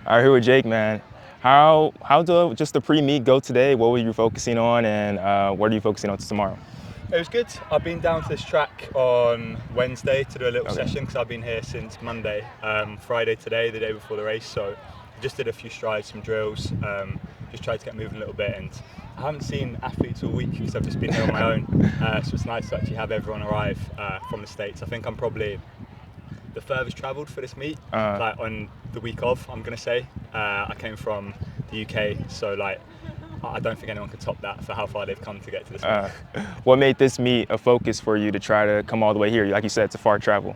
All right, here with Jake, man. How did just the pre-meet go today? What were you focusing on, and what are you focusing on tomorrow? It was good. I've been down to this track on Wednesday to do a little Okay. session because I've been here since Monday. Friday today, the day before the race. So just did a few strides, some drills, just tried to get moving a little bit. And I haven't seen athletes all week because I've just been here on my own. So it's nice to actually have everyone arrive from the States. I think I'm probably the furthest travelled for this meet, like on the week of, I'm going to say. I came from the UK, so like I don't think anyone could top that for how far they've come to get to this meet. What made this meet a focus for you to try to come all the way here? Like you said, it's a far travel.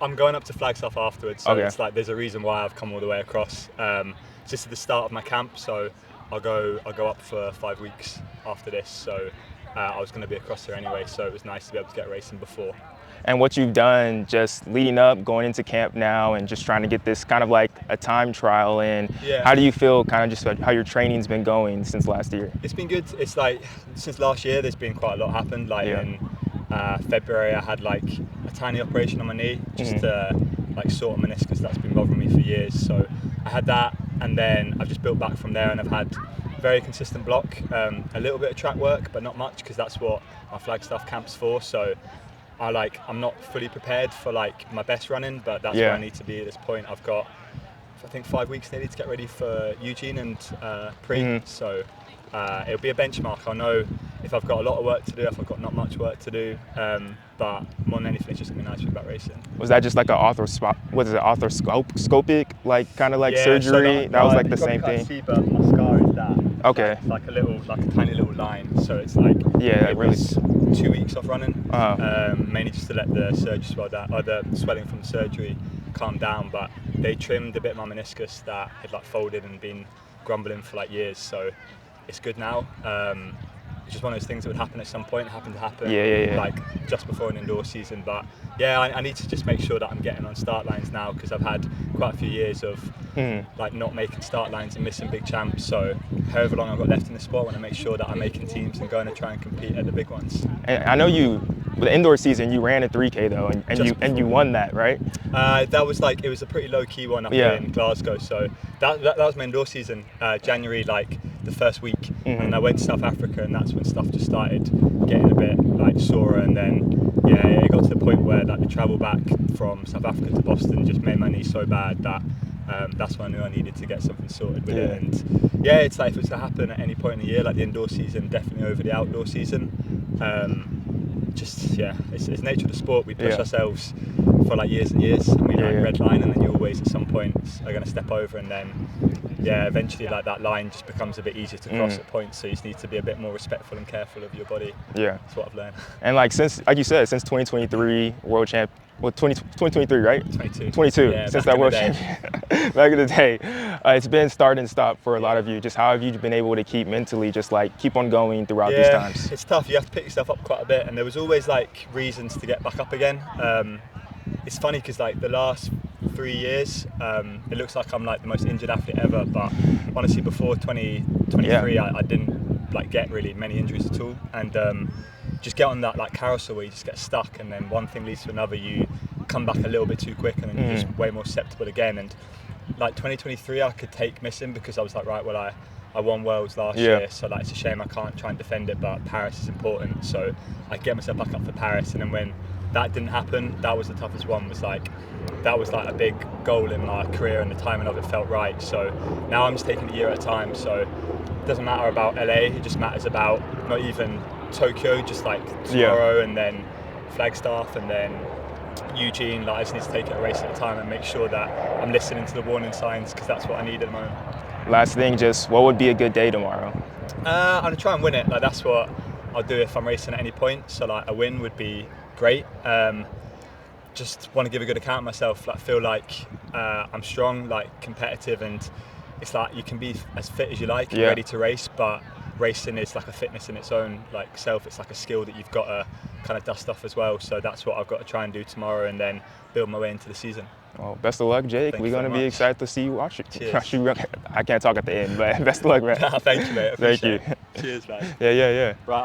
I'm going up to Flagstaff afterwards, so Okay. it's like there's a reason why I've come all the way across. It's just at the start of my camp, so I'll go up for 5 weeks after this. So I was going to be across there anyway, so it was nice to be able to get racing before. And what you've done just leading up, going into camp now, and just trying to get this kind of like a time trial in. Yeah. How do you feel kind of just about how your training's been going since last year? It's been good. It's like since last year, there's been quite a lot happened. Like in February, I had like a tiny operation on my knee just to like sort a meniscus that's been bothering me for years. So I had that, and then I've just built back from there, and I've had very consistent block, a little bit of track work, but not much because that's what my Flagstaff camp's for. So I'm not fully prepared for like my best running, but that's where I need to be at this point. I've got, I think, 5 weeks needed to get ready for Eugene and pre. So it'll be a benchmark. I'll know if I've got a lot of work to do, if I've got not much work to do. But more than anything, it's just gonna be nice to be back racing. Was that just like a arthroscopic like kind of like surgery? So that was like the same thing. See, but my scar is that. Okay. It's like a tiny little line. So it's like it really. Was 2 weeks off running, mainly just to let the surgery swell down, or the swelling from the surgery calm down. But they trimmed a bit of my meniscus that had like folded and been grumbling for like years. So it's good now. It's just one of those things that would happen at some point. It happened to happen, like just before an indoor season. But yeah, I need to just make sure that I'm getting on start lines now because I've had quite a few years of like not making start lines and missing big champs. So however long I've got left in the sport, I want to make sure that I'm making teams and going to try and compete at the big ones. And I know with the indoor season, you ran a 3K though, and you won that, right? That was like, it was a pretty low key one up in Glasgow. So that was my indoor season, January, like the first week, and I went to South Africa, and that's when stuff just started getting a bit like sore. And then it got to the point where like the travel back from South Africa to Boston just made my knee so bad that that's when I knew I needed to get something sorted with it. And it's like if it's to happen at any point in the year, like the indoor season definitely over the outdoor season. It's nature of the sport. We push ourselves for like years and years, and we red line, and then you always at some point are going to step over, and then eventually like that line just becomes a bit easier to cross at points. So you just need to be a bit more respectful and careful of your body. Yeah, that's what I've learned. And like like you said, since 2023 world champ. Well, 2023, right? 22. Yeah, since that world champion. Back in the day. It's been start and stop for a lot of you. Just how have you been able to keep mentally, just like keep on going throughout these times? It's tough. You have to pick yourself up quite a bit, and there was always like reasons to get back up again. It's funny because like the last 3 years, it looks like I'm like the most injured athlete ever. But honestly, before 2023, I didn't like get really many injuries at all, and just get on that like carousel where you just get stuck, and then one thing leads to another. You come back a little bit too quick, and then you're just way more susceptible again. And like 2023, I could take missing because I was like, right, well, I won Worlds last year, so like it's a shame I can't try and defend it, but Paris is important. So I get myself back up for Paris, and then when that didn't happen, that was the toughest one. That was like a big goal in my career, and the timing of it felt right. So now I'm just taking a year at a time. So it doesn't matter about LA, it just matters about not even Tokyo, just like tomorrow, and then Flagstaff, and then Eugene. Like I just need to take it a race at a time and make sure that I'm listening to the warning signs, because that's what I need at the moment. Last thing, just what would be a good day tomorrow? I'm gonna try and win it. Like that's what I'll do if I'm racing at any point. So like a win would be great. Just want to give a good account of myself. Like feel like I'm strong, like competitive, and it's like you can be as fit as you like, ready to race, but racing is like a fitness in its own like self. It's like a skill that you've got to kind of dust off as well. So that's what I've got to try and do tomorrow, and then build my way into the season. Well, best of luck, Jake. We're going to be excited to see you watch it. Cheers. I can't talk at the end, but best of luck, man. Thank you, mate. Thank you. Cheers, man. Yeah. Right.